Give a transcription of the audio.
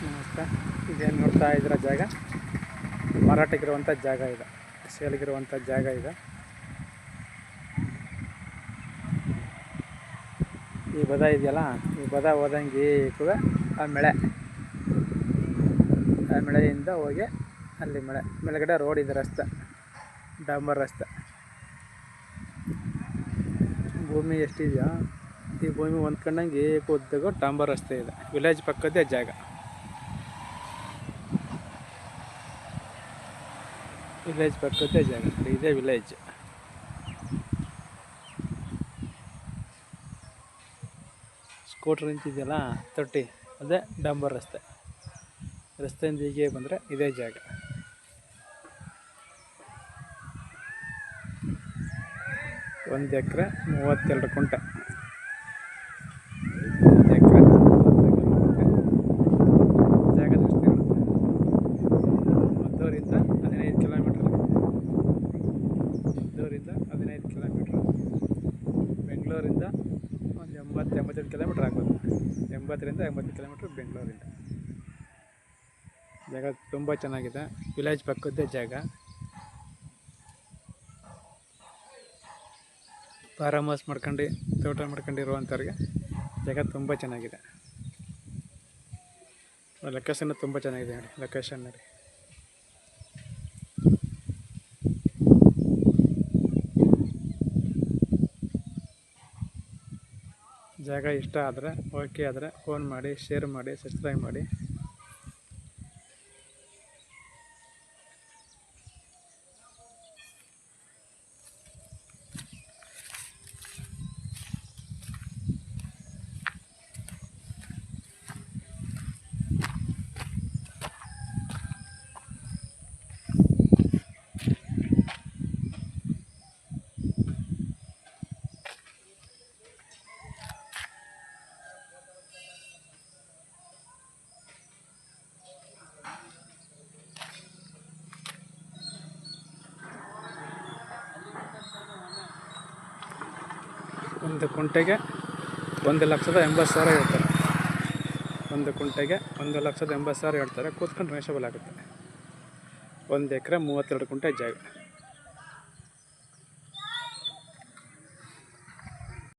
ನಮಸ್ಕಾರ. ಇದೇನು ನೋಡ್ತಾ ಇದ್ದೀರ ಜಾಗ ಮಾರಾಟಕ್ಕಿರುವಂಥ ಜಾಗ ಇದೆ, ಸೇಲ್ಗಿರುವಂಥ ಜಾಗ ಇದೆ. ಈ ಬದ ಇದೆಯಲ್ಲ, ಈ ಬದ ಹೋದಂಗೆ ಕೂಡ ಆ ಮಳೆಯಿಂದ ಹೋಗಿ ಅಲ್ಲಿ ಮೇಲ್ಗಡೆ ರೋಡ್ ಇದೆ, ರಸ್ತೆ, ಡಾಂಬರ್ ರಸ್ತೆ. ಭೂಮಿ ಎಷ್ಟಿದೆಯಾ, ಈ ಭೂಮಿ ಹೊಂದ್ಕೊಂಡಂಗೆ ಉದ್ದಗೂ ಡಾಂಬರ್ ರಸ್ತೆ ಇದೆ. ವಿಲೇಜ್ ಪಕ್ಕದೇ ಜಾಗ. ವಿಲೇಜ್ ಪಕ್ಕದೇ ಜಾಗ, ಇದೇ ವಿಲೇಜ್. ಸ್ಕೂಟ್ರ್ ನಿಂತಿದೆಯಲ್ಲ ತೊಟ್ಟಿ, ಅದೇ ಡಾಂಬರ್ ರಸ್ತೆಯಿಂದ ಹೀಗೆ ಬಂದರೆ ಇದೇ ಜಾಗ. ಒಂದು ಎಕರೆ 32 ಕುಂಟೆ. ಜಾಗದ ವಿಸ್ತೀರ್ಣ ಮದ್ದೂರಿಂದ 15 ಕಿಲೋಮೀಟ್ರ್. ಬೆಂಗಳೂರಿಂದ ಒಂದು 80-85 ಕಿಲೋಮೀಟ್ರ್ ಆಗ್ಬೋದು. 80ರಿಂದ 80 ಕಿಲೋಮೀಟ್ರ್ ಬೆಂಗಳೂರಿಂದ. ಜಾಗ ತುಂಬ ಚೆನ್ನಾಗಿದೆ. ವಿಲೇಜ್ ಪಕ್ಕದ್ದೇ ಜಾಗ. ಫಾರಮ್ ಹೌಸ್ ಮಾಡ್ಕೊಂಡು ತೋಟ ಮಾಡ್ಕೊಂಡಿರುವಂಥವ್ರಿಗೆ ಜಾಗ ತುಂಬ ಚೆನ್ನಾಗಿದೆ. ಲೊಕೇಶನ್ ತುಂಬ ಚೆನ್ನಾಗಿದೆ ನೋಡಿ. ಲೊಕೇಶನ್ ನೋಡಿ. ಜಾಗ ಇಷ್ಟ ಆದರೆ, ಓಕೆ ಆದರೆ ಫೋನ್ ಮಾಡಿ, ಶೇರ್ ಮಾಡಿ, ಸಬ್ಸ್ಕ್ರೈಬ್ ಮಾಡಿ. ಒಂದು ಕುಂಟೆಗೆ 1,80,000 ಹೇಳ್ತಾರೆ. ಒಂದು ಕುಂಟೆಗೆ 1,80,000 ಹೇಳ್ತಾರೆ. ಕೂತ್ಕೊಂಡು ರೇಷಬಲ್ ಆಗುತ್ತೆ. 1 ಎಕರೆ 32 ಕುಂಟೆ ಜಾಗ.